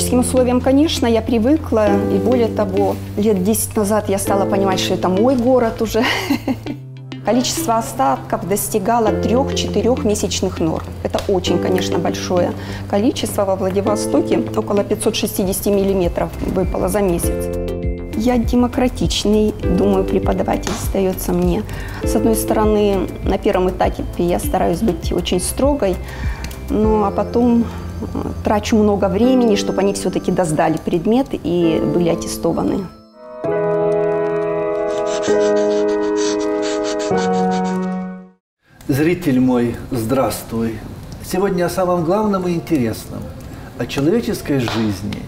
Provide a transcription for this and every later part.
климатическим условиям, конечно, я привыкла. И более того, лет 10 назад я стала понимать, что это мой город уже. Количество остатков достигало 3-4 месячных норм. Это очень, конечно, большое количество. Во Владивостоке около 560 миллиметров выпало за месяц. Я демократичный, думаю, преподаватель остается мне. С одной стороны, на первом этапе я стараюсь быть очень строгой, ну а потом трачу много времени, чтобы они все-таки досдали предмет и были аттестованы. Зритель мой, здравствуй! Сегодня о самом главном и интересном, о человеческой жизни.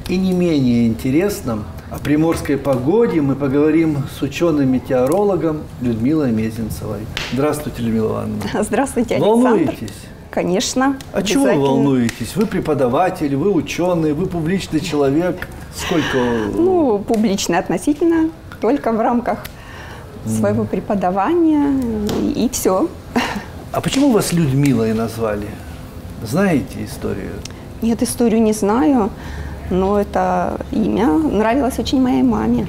И не менее интересном, о приморской погоде мы поговорим с ученым-метеорологом Людмилой Мезенцевой. Здравствуйте, Людмила Ивановна. Здравствуйте, Александр. Волнуетесь? Конечно. А чего вы волнуетесь? Вы преподаватель, вы ученый, вы публичный человек. Сколько? Ну, публично относительно, только в рамках своего преподавания и все. А почему вас Людмилой назвали? Знаете историю? Нет, историю не знаю, но это имя нравилось очень моей маме.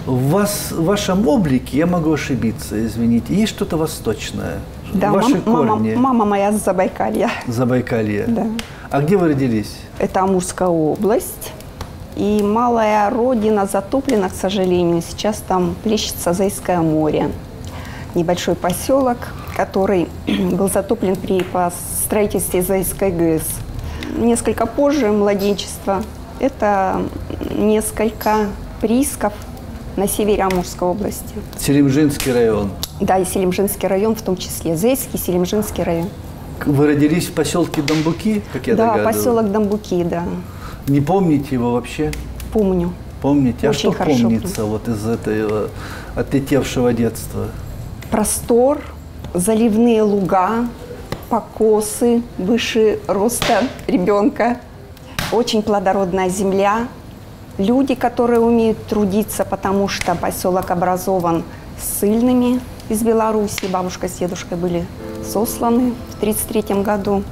В вашем облике, я могу ошибиться, извините, есть что-то восточное? Да, Ваши корни? Мама моя с Забайкалья. Забайкалье? Да. А где вы родились? Это Амурская область. И малая родина затоплена, к сожалению. Сейчас там плещется Зайское море. Небольшой поселок, который был затоплен при строительстве Зайской ГЭС. Несколько позже, младенчество, это несколько приисков на севере Амурской области. Селимжинский район. Да, и Селимжинский район в том числе. Зайский, Селимжинский район. Вы родились в поселке Домбуки, как я догадываюсь? Да, поселок Домбуки, да. Не помните его вообще? Помню. Помните? Очень а что помнится вот из этого отлетевшего детства? Простор, заливные луга, покосы выше роста ребенка, очень плодородная земля, люди, которые умеют трудиться, потому что поселок образован ссыльными из Беларуси. Бабушка с дедушкой были сосланы в 1933 году.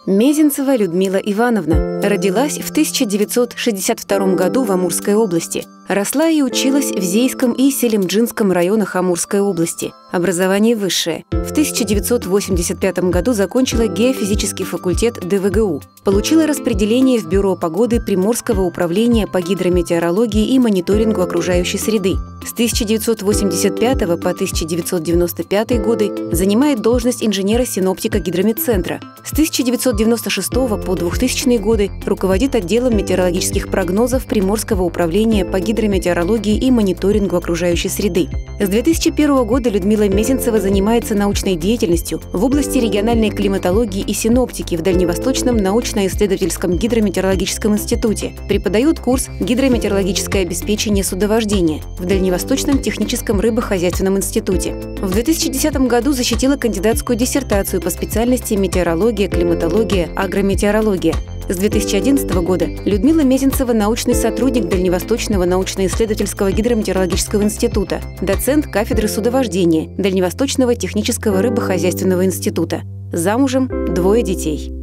Мезенцева Людмила Ивановна родилась в 1962 году в Амурской области. Росла и училась в Зейском и Селимджинском районах Амурской области. Образование высшее. В 1985 году закончила геофизический факультет ДВГУ. Получила распределение в Бюро погоды Приморского управления по гидрометеорологии и мониторингу окружающей среды. С 1985 по 1995 годы занимает должность инженера-синоптика гидрометцентра. С 1996 по 2000 годы руководит отделом метеорологических прогнозов Приморского управления по гидрометеорологии и мониторингу окружающей среды. С 2001 года Людмила Мезенцева занимается научной деятельностью в области региональной климатологии и синоптики в Дальневосточном научно-исследовательском гидрометеорологическом институте. Преподает курс «Гидрометеорологическое обеспечение судовождения» в Дальневосточном техническом рыбохозяйственном институте. В 2010 году защитила кандидатскую диссертацию по специальности метеорология, климатология, агрометеорология. С 2011 года Людмила Мезенцева – научный сотрудник Дальневосточного научно-исследовательского гидрометеорологического института, доцент кафедры судовождения Дальневосточного технического рыбохозяйственного института. Замужем, 2 детей.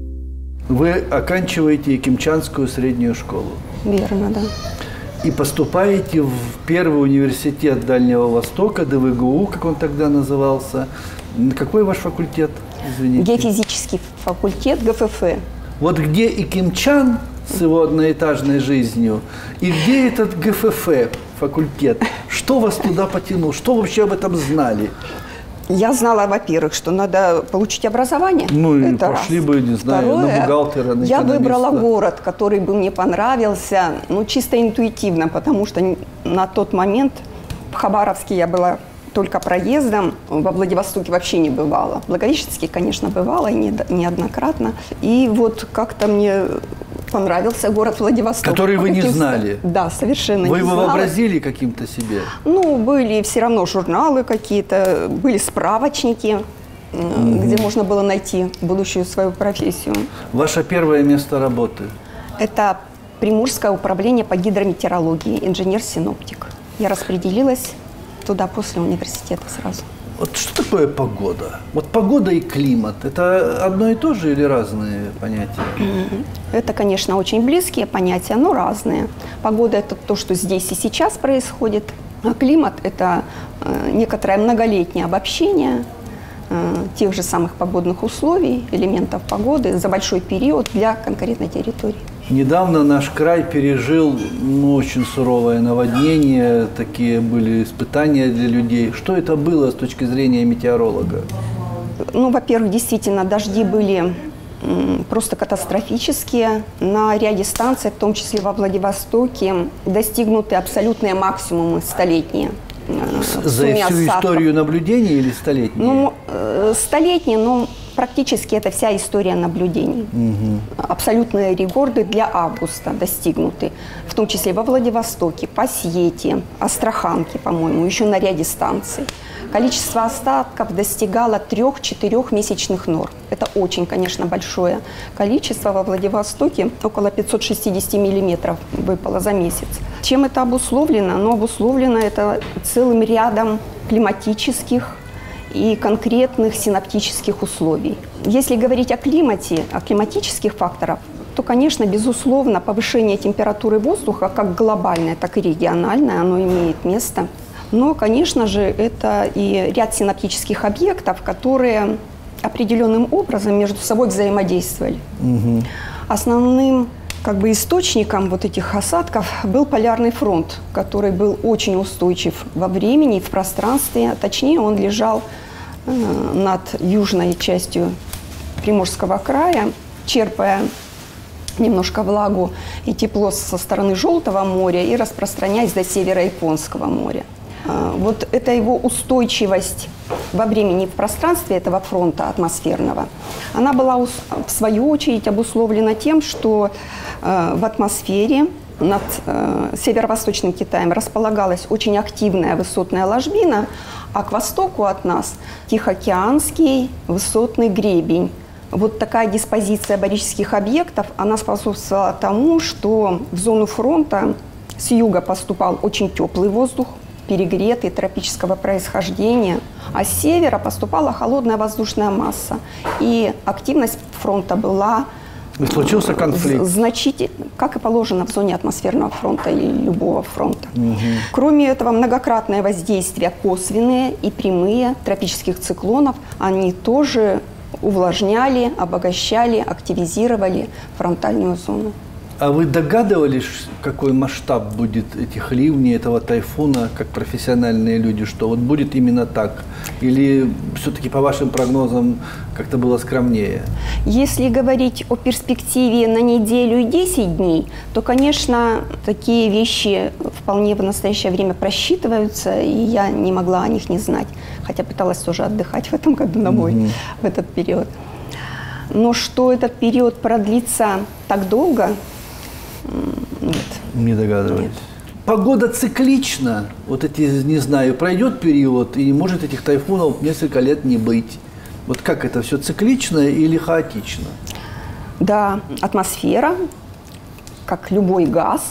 Вы оканчиваете Якимчанскую среднюю школу. Верно, да. И поступаете в первый университет Дальнего Востока, ДВГУ, как он тогда назывался. Какой ваш факультет? Извините. Геофизический факультет ГФФ. Вот где Якимчан с его одноэтажной жизнью, и где этот ГФФ факультет? Что вас туда потянуло? Что вообще об этом знали? Я знала, во-первых, что надо получить образование. Ну и это пошли раз. бы, не знаю, Второе, на бухгалтера, на я экономиста. выбрала город, который бы мне понравился, ну, чисто интуитивно, потому что на тот момент в Хабаровске я была только проездом, во Владивостоке вообще не бывала. В Благовещенске, конечно, бывала и неоднократно. И вот как-то мне понравился город Владивосток. Который вы не знали? Да, совершенно вы не знала. Вы его вообразили каким-то себе? Ну, были все равно журналы какие-то, были справочники, где можно было найти будущую свою профессию. Ваше первое место работы? Это Приморское управление по гидрометеорологии, инженер-синоптик. Я распределилась туда после университета сразу. Вот что такое погода? Вот погода и климат – это одно и то же или разные понятия? Это, конечно, очень близкие понятия, но разные. Погода – это то, что здесь и сейчас происходит, а климат – это некоторое многолетнее обобщение тех же самых погодных условий, элементов погоды за большой период для конкретной территории. Недавно наш край пережил очень суровое наводнение, такие были испытания для людей. Что это было с точки зрения метеоролога? Ну, во-первых, действительно, дожди были просто катастрофические. На ряде станций, в том числе во Владивостоке, достигнуты абсолютные максимумы столетние. За всю историю наблюдений или столетние? Ну, столетние, но практически это вся история наблюдений. Абсолютные рекорды для августа достигнуты, в том числе во Владивостоке, Пасьете, Астраханке, по-моему, еще на ряде станций. Количество осадков достигало 3-4 месячных норм. Это очень, конечно, большое количество. Во Владивостоке около 560 миллиметров выпало за месяц. Чем это обусловлено? Ну, обусловлено это целым рядом климатических и конкретных синаптических условий. Если говорить о климате, о климатических факторах, то, конечно, безусловно, повышение температуры воздуха, как глобальное, так и региональное, оно имеет место. Но, конечно же, это и ряд синаптических объектов, которые определенным образом между собой взаимодействовали. Основным источником вот этих осадков был полярный фронт, который был очень устойчив во времени и в пространстве. Точнее, он лежал над южной частью Приморского края, черпая немножко влагу и тепло со стороны Желтого моря и распространяясь до севера Японского моря. Вот эта его устойчивость во времени и в пространстве этого фронта атмосферного, она была в свою очередь обусловлена тем, что в атмосфере над северо-восточным Китаем располагалась очень активная высотная ложбина, а к востоку от нас Тихоокеанский высотный гребень. Вот такая диспозиция барических объектов, она способствовала тому, что в зону фронта с юга поступал очень теплый воздух, перегретый, тропического происхождения, а с севера поступала холодная воздушная масса. И активность фронта была случился конфликт. Значительно, как и положено в зоне атмосферного фронта или любого фронта. Кроме этого, многократное воздействие косвенные и прямые тропических циклонов, они тоже увлажняли, обогащали, активизировали фронтальную зону. А вы догадывались, какой масштаб будет этих ливней, этого тайфуна, как профессиональные люди, что вот будет именно так? Или все-таки по вашим прогнозам как-то было скромнее? Если говорить о перспективе на неделю и 10 дней, то, конечно, такие вещи вполне в настоящее время просчитываются, и я не могла о них не знать, хотя пыталась тоже отдыхать в этом году в этот период. Но что этот период продлится так долго, нет. Не догадываюсь. Нет. Погода циклична. Вот эти, не знаю, пройдет период, и может этих тайфунов несколько лет не быть. Вот как это все, циклично или хаотично? Да, атмосфера, как любой газ,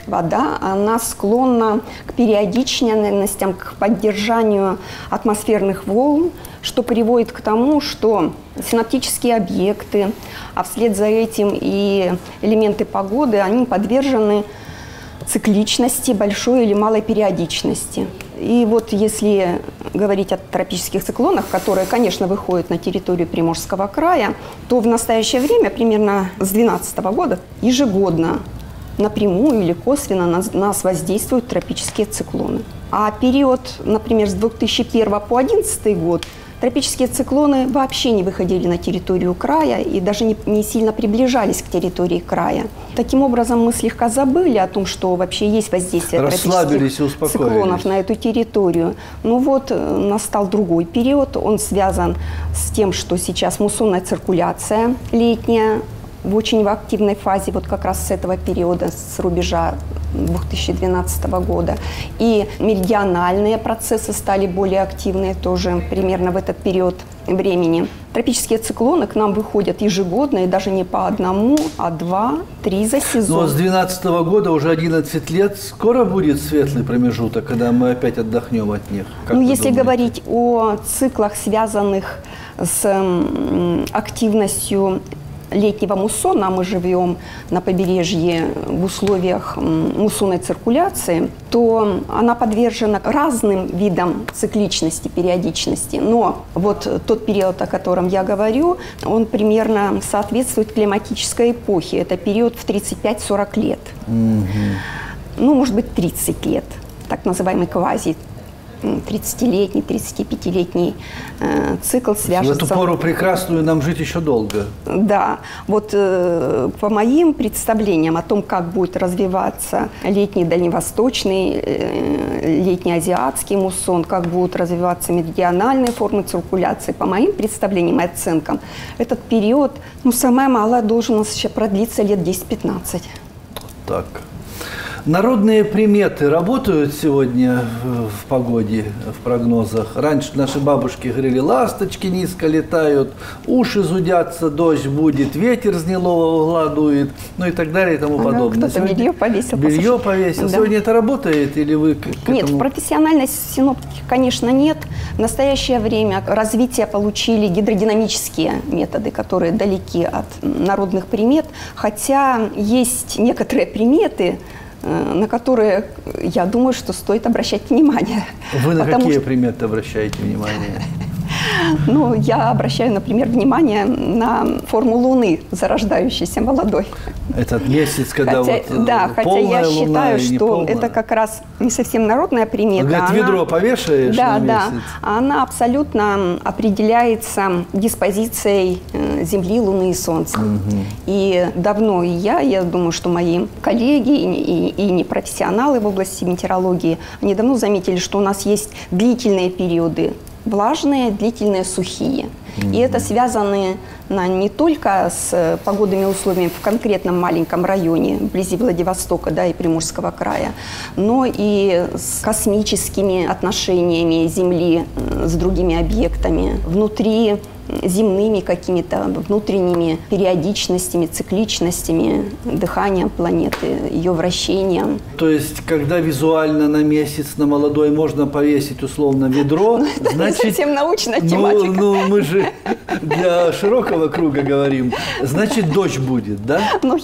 вода, она склонна к периодичностям, к поддержанию атмосферных волн, что приводит к тому, что синаптические объекты, а вслед за этим и элементы погоды, они подвержены цикличности, большой или малой периодичности. И вот если говорить о тропических циклонах, которые, конечно, выходят на территорию Приморского края, то в настоящее время, примерно с 2012 года, ежегодно напрямую или косвенно на нас воздействуют тропические циклоны. А период, например, с 2001 по 2011 год тропические циклоны вообще не выходили на территорию края и даже не сильно приближались к территории края. Таким образом, мы слегка забыли о том, что вообще есть воздействие тропических циклонов на эту территорию. Ну вот, настал другой период, он связан с тем, что сейчас муссонная циркуляция летняя в очень активной фазе, вот как раз с этого периода, с рубежа 2012 года. И меридиональные процессы стали более активные тоже примерно в этот период времени. Тропические циклоны к нам выходят ежегодно, и даже не по одному, а 2-3 за сезон. Но с 2012 года уже 11 лет. Скоро будет светлый промежуток, когда мы опять отдохнем от них? Ну, если говорить о циклах, связанных с активностью летнего муссона, мы живем на побережье в условиях муссонной циркуляции, то она подвержена разным видам цикличности, периодичности. Но вот тот период, о котором я говорю, он примерно соответствует климатической эпохе. Это период в 35-40 лет. Ну, может быть, 30 лет. Так называемый квази 30-летний, 35-летний цикл свяжется. В эту пору прекрасную нам жить еще долго. Да. Вот по моим представлениям о том, как будет развиваться летний дальневосточный, летний азиатский муссон, как будут развиваться меридиональные формы циркуляции, по моим представлениям и оценкам, этот период, ну, самое малое, должен у нас еще продлиться лет 10-15. Так. Народные приметы работают сегодня в погоде, в прогнозах? Раньше наши бабушки говорили, ласточки низко летают, уши зудятся, дождь будет, ветер с гнилого угла дует, ну и так далее и тому подобное. Кто-то белье повесил. Белье повесил. Да. Сегодня это работает или вы к этому... Нет, профессиональной синоптики, конечно, нет. В настоящее время развитие получили гидродинамические методы, которые далеки от народных примет, хотя есть некоторые приметы, на которые, я думаю, что стоит обращать внимание. Вы на какие приметы обращаете внимание? Ну, я обращаю, например, внимание на форму Луны, зарождающейся молодой. Этот месяц, когда хотя, вот да, хотя я считаю, что это как раз не совсем народная примета. Говорит, ведро повешаешь на месяц? Да, она абсолютно определяется диспозицией Земли, Луны и Солнца. И давно и я думаю, что мои коллеги и непрофессионалы в области метеорологии, они давно заметили, что у нас есть длительные периоды влажные, длительные, сухие. И это связано не только с погодными условиями в конкретном маленьком районе, вблизи Владивостока, да, и Приморского края, но и с космическими отношениями Земли с другими объектами, внутри земными какими-то внутренними периодичностями, цикличностями дыхания планеты, ее вращением. То есть, когда визуально на месяц, на молодой можно повесить условно ведро, значит... Это совсем научная тематика. Ну, мы же для широкого круга говорим. Значит, дождь будет, да? Ну,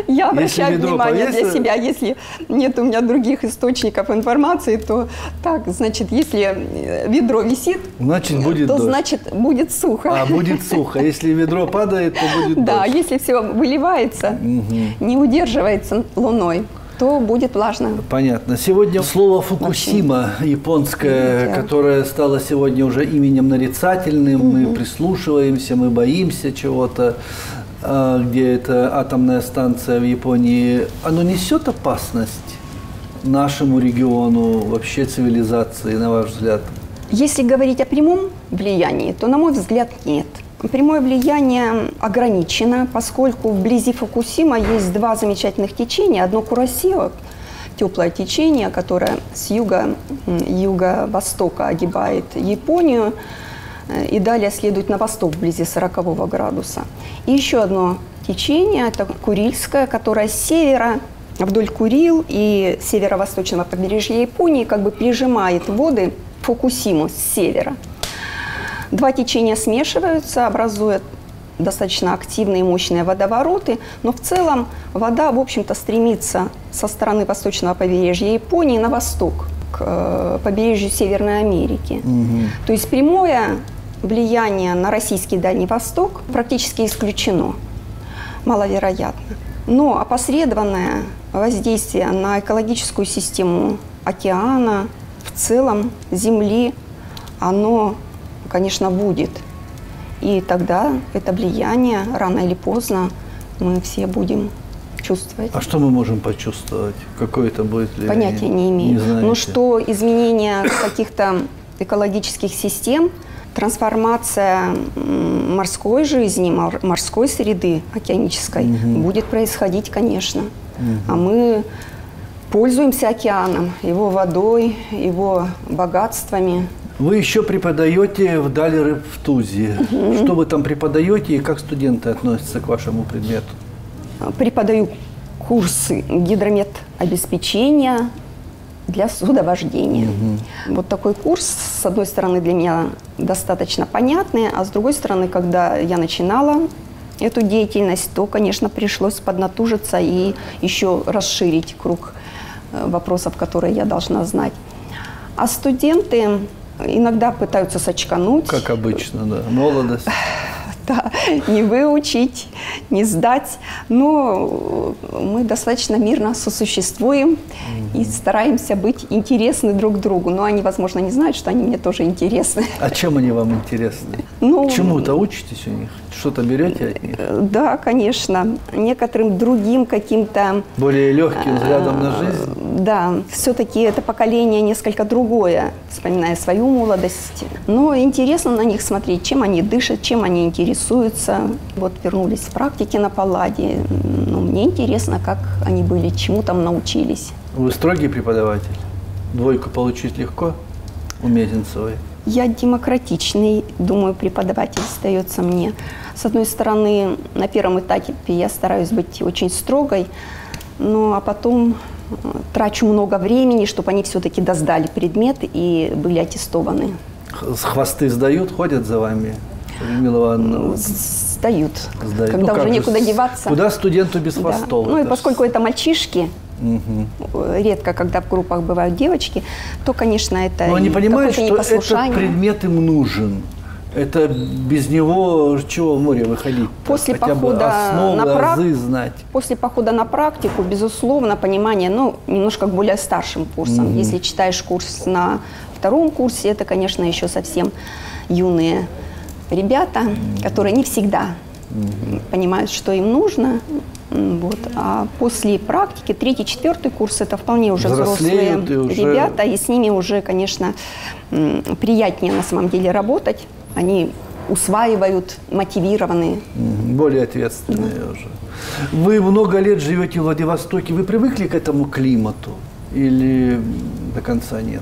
я обращаю внимание для себя. Если нет у меня других источников информации, то так, значит, если ведро висит, значит, будет то дождь. Значит, будет сухо. А будет сухо. Если ведро падает, то будет дождь. Да, если все выливается, не удерживается луной, то будет влажно. Понятно. Сегодня слово «Фукусима» японское, которое стало сегодня уже именем нарицательным. Мы прислушиваемся, мы боимся чего-то, где это атомная станция в Японии. Оно несет опасность нашему региону, вообще цивилизации, на ваш взгляд? Если говорить о прямом влиянии, то, на мой взгляд, нет. Прямое влияние ограничено, поскольку вблизи Фукусима есть два замечательных течения. Одно Куросима, теплое течение, которое с юго-востока огибает Японию и далее следует на восток вблизи 40 градуса. И еще одно течение, это Курильское, которое с севера вдоль Курил и северо-восточного побережья Японии как бы прижимает воды Фукусиму с севера. Два течения смешиваются, образуя достаточно активные и мощные водовороты, но в целом вода, в общем-то, стремится со стороны восточного побережья Японии на восток, к побережью Северной Америки. То есть прямое влияние на российский Дальний Восток практически исключено, маловероятно. Но опосредованное воздействие на экологическую систему океана, в целом Земли, оно, конечно, будет. И тогда это влияние рано или поздно мы все будем чувствовать. А что мы можем почувствовать? Какое это будет влияние? Понятия не имею. Но что изменение каких-то экологических систем, трансформация морской жизни, морской среды океанической будет происходить, конечно. А мы Пользуемся океаном, его водой, его богатствами. Вы еще преподаете в Дали рыб в Тузе. Что вы там преподаете и как студенты относятся к вашему предмету? Преподаю курсы гидрометобеспечения для судовождения. Вот такой курс, с одной стороны, для меня достаточно понятный, а с другой стороны, когда я начинала эту деятельность, то, конечно, пришлось поднатужиться и еще расширить круг вопросов, которые я должна знать. А студенты иногда пытаются сочкануть. Как обычно, да. Молодость. Да, не выучить, не сдать. Но мы достаточно мирно сосуществуем и стараемся быть интересны друг другу. Но они, возможно, не знают, что они мне тоже интересны. А чем они вам интересны? Ну, чему-то учитесь у них? Что-то берете от них? Да, конечно. Некоторым другим каким-то... Более легким взглядом на жизнь? Да, все-таки это поколение несколько другое, вспоминая свою молодость. Но интересно на них смотреть, чем они дышат, чем они интересуются. Вот вернулись с практики на Палладе. Ну, мне интересно, как они были, чему там научились. Вы строгий преподаватель? Двойку получить легко у Мезенцевой? Я демократичный, думаю, преподаватель остается мне. С одной стороны, на первом этапе я стараюсь быть очень строгой, ну а потом трачу много времени, чтобы они все-таки досдали предмет и были аттестованы. С хвосты сдают, ходят за вами? Людмила Ивановна? Сдают. Сдают. Когда уже некуда деваться. Куда студенту без хвостов? Да. Ну и поскольку это мальчишки, редко, когда в группах бывают девочки, то, конечно, это но они понимают, что непослушание. Этот предмет им нужен. Это без него чего в море выходить? После хотя похода бы основы, азы знать. После похода на практику, безусловно, понимание, ну, немножко к более старшим курсам. Если читаешь курс на втором курсе, это, конечно, еще совсем юные ребята, которые не всегда понимают, что им нужно. Вот. А после практики, 3-4 курс, это вполне уже взрослые ребята, и с ними уже, конечно, приятнее на самом деле работать. Они усваивают, мотивированы. Более ответственные уже. Вы много лет живете в Владивостоке. Вы привыкли к этому климату или до конца нет?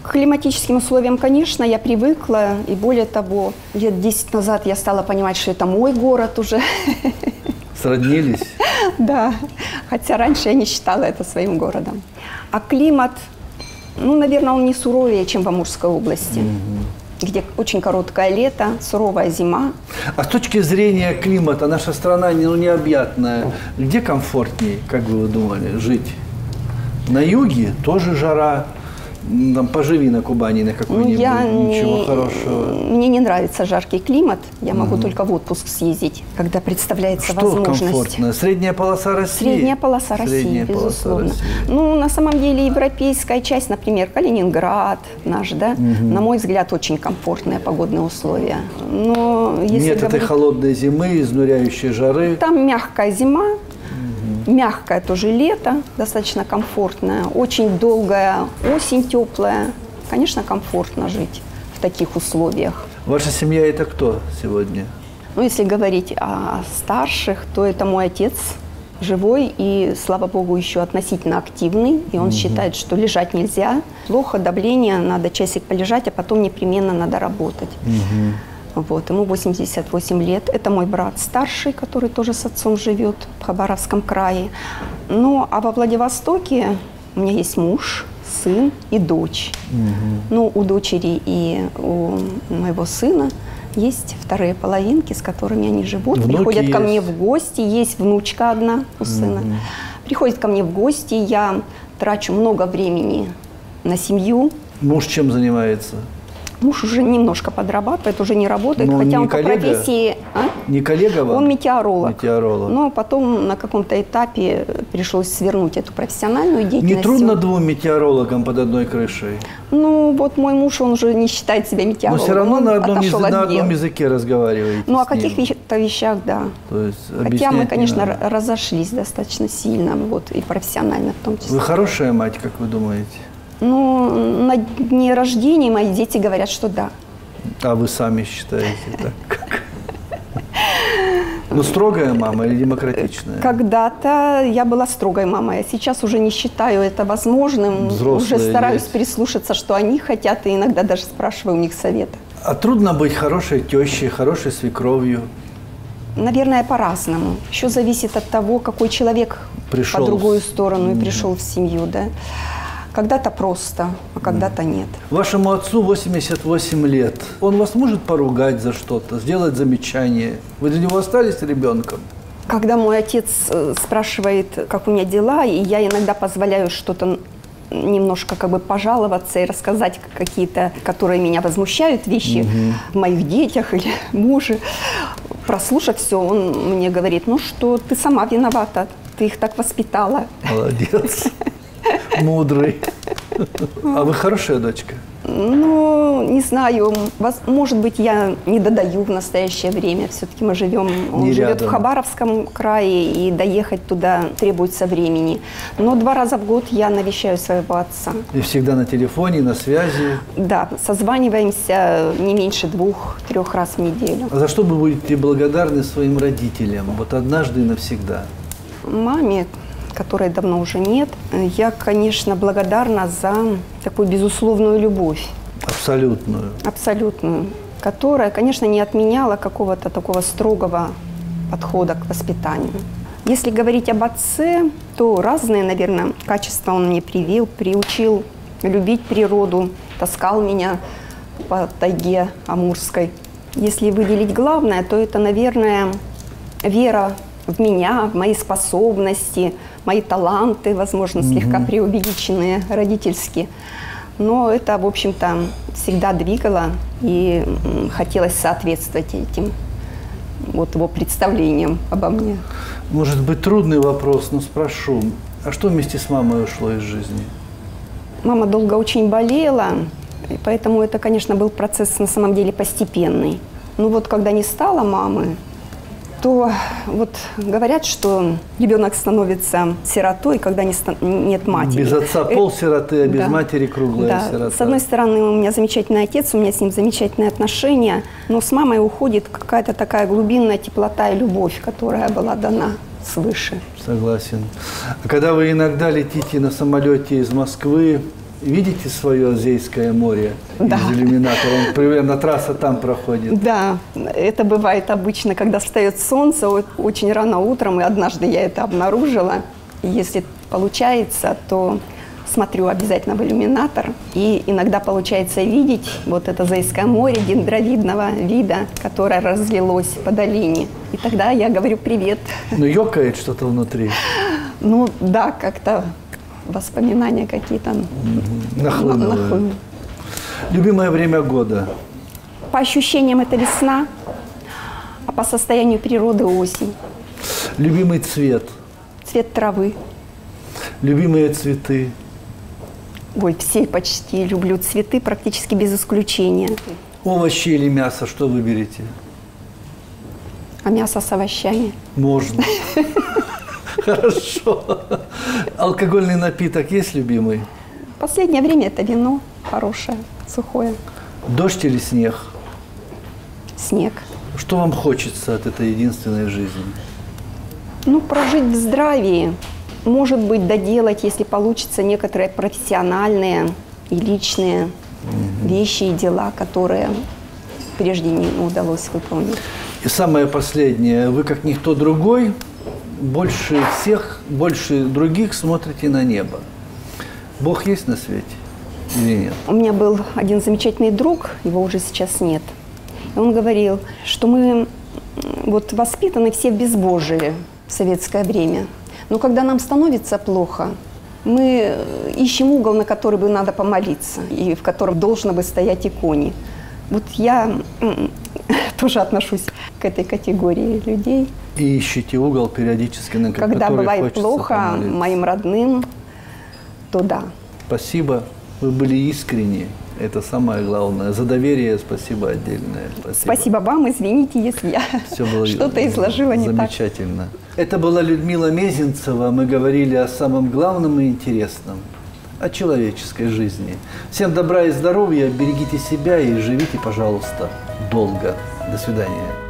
К климатическим условиям, конечно, я привыкла. И более того, лет 10 назад я стала понимать, что это мой город уже. Сроднились? Да, хотя раньше я не считала это своим городом. А климат, ну, наверное, он не суровее, чем в Амурской области, где очень короткое лето, суровая зима. А с точки зрения климата, наша страна необъятная. Где комфортнее, как бы вы думали, жить? На юге тоже жара. Там поживи на Кубани на какой-нибудь, ничего хорошего. Мне не нравится жаркий климат. Я могу только в отпуск съездить, когда представляется возможность. Что комфортно? Средняя полоса России? Средняя полоса России, безусловно. Ну, на самом деле, европейская часть, например, Калининград наш, да, на мой взгляд, очень комфортные погодные условия. Но если нет этой холодной зимы, изнуряющей жары. Там мягкая зима. Мягкое тоже лето, достаточно комфортное, очень долгая осень теплая. Конечно, комфортно жить в таких условиях. Ваша семья – это кто сегодня? Ну, если говорить о старших, то это мой отец, живой и, слава богу, еще относительно активный. И он считает, что лежать нельзя. Плохо, давление, надо часик полежать, а потом непременно надо работать. Вот, ему 88 лет. Это мой брат старший, который тоже с отцом живет в Хабаровском крае. Ну, а во Владивостоке у меня есть муж, сын и дочь. Ну, у дочери и у моего сына есть вторые половинки, с которыми они живут. Внуки приходят ко есть. мне в гости. Есть внучка одна у сына. Приходит ко мне в гости. Я трачу много времени на семью. Муж чем занимается? Муж уже немножко подрабатывает, уже не работает, но хотя не он коллега? по профессии... Не коллега вам? Он метеоролог. Метеоролог. Но потом на каком-то этапе пришлось свернуть эту профессиональную деятельность. Не трудно двум метеорологам под одной крышей? Ну, вот мой муж, он уже не считает себя метеорологом. Но все равно он на одном отошел языке разговариваете. Ну, о с ним. каких-то вещах, да. То есть Хотя мы, объяснять не конечно, надо. разошлись достаточно сильно, вот, и профессионально в том числе. Вы хорошая мать, как вы думаете? Ну, на дне рождения мои дети говорят, что да. А вы сами считаете так? Ну, строгая мама или демократичная? Когда-то я была строгой мамой, а сейчас уже не считаю это возможным. Взрослые уже стараюсь есть. прислушаться, что они хотят, и иногда даже спрашиваю у них совета. А трудно быть хорошей тещей, хорошей свекровью? Наверное, по-разному. Еще зависит от того, какой человек Пришел по другую сторону и пришел в семью, да. Когда-то просто, а когда-то нет. Вашему отцу 88 лет. Он вас может поругать за что-то, сделать замечание? Вы для него остались ребенком? Когда мой отец спрашивает, как у меня дела, и я иногда позволяю что-то немножко как бы пожаловаться и рассказать какие-то, которые меня возмущают, вещи в моих детях или муже, прослушав все, он мне говорит: ну что, ты сама виновата, ты их так воспитала. Молодец. Мудрый. А вы хорошая дочка? Ну, не знаю, может быть, я не додаю в настоящее время. Все-таки мы живем, он живет в Хабаровском крае, и доехать туда требуется времени. Но 2 раза в год я навещаю своего отца. И всегда на телефоне, на связи? Да, созваниваемся не меньше 2-3 раз в неделю. А за что вы будете благодарны своим родителям? Вот однажды и навсегда. Маме, которой давно уже нет, я, конечно, благодарна за такую безусловную любовь. Абсолютную. Абсолютную. Которая, конечно, не отменяла какого-то такого строгого подхода к воспитанию. Если говорить об отце, то разные, наверное, качества он мне привил, приучил любить природу, таскал меня по тайге амурской. Если выделить главное, то это, наверное, вера в меня, в мои способности, мои таланты, возможно, слегка преувеличенные родительски. Но это, в общем-то, всегда двигало, и хотелось соответствовать этим вот его представлениям обо мне. Может быть, трудный вопрос, но спрошу. А что вместе с мамой ушло из жизни? Мама долго очень болела, и поэтому это, конечно, был процесс на самом деле постепенный. Но вот когда не стало мамы, то вот говорят, что ребенок становится сиротой, когда нет матери. Без отца полсироты, а без матери круглая сирота. С одной стороны, у меня замечательный отец, у меня с ним замечательные отношения, но с мамой уходит какая-то такая глубинная теплота и любовь, которая была дана свыше. Согласен. А когда вы иногда летите на самолете из Москвы, видите свое Азейское море из иллюминатора? Он примерно трасса там проходит. Да, это бывает обычно, когда встает солнце очень рано утром, и однажды я это обнаружила. И если получается, то смотрю обязательно в иллюминатор. И иногда получается видеть вот это Азейское море дендровидного вида, которое разлилось по долине. И тогда я говорю: привет. Ну, ёкает что-то внутри. Ну да, как-то воспоминания какие-то нахлынули. Любимое время года? По ощущениям это весна, а по состоянию природы осень. Любимый цвет? Цвет травы. Любимые цветы? Ой, все почти люблю цветы, практически без исключения. Овощи или мясо, что выберете? А мясо с овощами? Можно. Хорошо. Алкогольный напиток есть любимый? В последнее время это вино хорошее, сухое. Дождь или снег? Снег. Что вам хочется от этой единственной жизни? Ну, прожить в здравии. Может быть, доделать, если получится, некоторые профессиональные и личные вещи и дела, которые прежде не удалось выполнить. И самое последнее. Вы, как никто другой, больше всех, больше других смотрите на небо. Бог есть на свете или нет? У меня был один замечательный друг, его уже сейчас нет. И он говорил, что мы вот воспитаны все в безбожии в советское время. Но когда нам становится плохо, мы ищем угол, на который бы надо помолиться, и в котором должна бы стоять иконе. Вот я тоже отношусь к этой категории людей. И ищите угол периодически, на который когда бывает плохо помолиться. Моим родным, то да. Спасибо, вы были искренни. Это самое главное. За доверие спасибо отдельное. Спасибо вам, извините, если я что-то изложила не так. Замечательно. Это была Людмила Мезенцева. Мы говорили о самом главном и интересном, о человеческой жизни. Всем добра и здоровья, берегите себя и живите, пожалуйста, долго. До свидания.